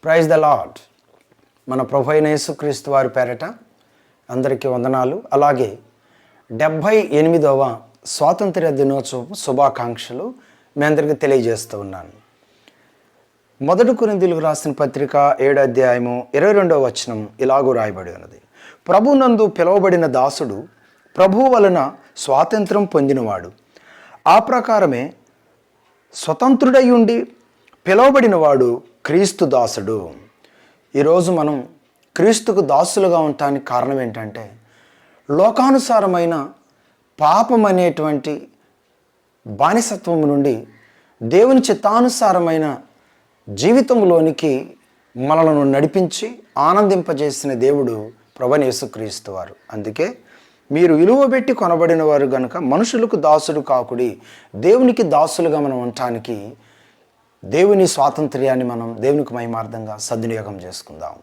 Praise the lord. మన ప్రభు అయిన యేసుక్రీస్తు వారి పేరట అందరికీ వందనాలు. అలాగే 78వ స్వాతంత్ర్య దినోత్సవం శుభాకాంక్షలు మీ అందరికీ తెలియజేస్తూ ఉన్నాను. 1 కొరింథీయులకు రాసిన పత్రిక 7వ అధ్యాయము 22వ వచనం ఇలాగూ రాయబడి ఉన్నది. ప్రభునందు పిలువబడిన దాసుడు ప్రభువు వలన స్వాతంత్రం పొందినవాడు. ఆ ప్రకారమే స్వతంత్రుడై ఉండి పిలువబడిన వాడు క్రీస్తు దాసుడు. ఈరోజు మనం క్రీస్తుకు దాసులుగా ఉండటానికి కారణం ఏంటంటే, లోకానుసారమైన పాపం అనేటువంటి బానిసత్వం నుండి దేవుని చిత్తానుసారమైన జీవితంలోనికి మనలను నడిపించి ఆనందింపజేసిన దేవుడు ప్రభువైన యేసుక్రీస్తు వారు. అందుకే మీరు విలువ పెట్టి కొనబడిన వారు గనుక మనుషులకు దాసుడు కాకుడి, దేవునికి దాసులుగా మనం ఉండటానికి దేవుని స్వాతంత్ర్యాన్ని మనం దేవునికి మహిమార్థంగా సద్వినియోగం చేసుకుందాం.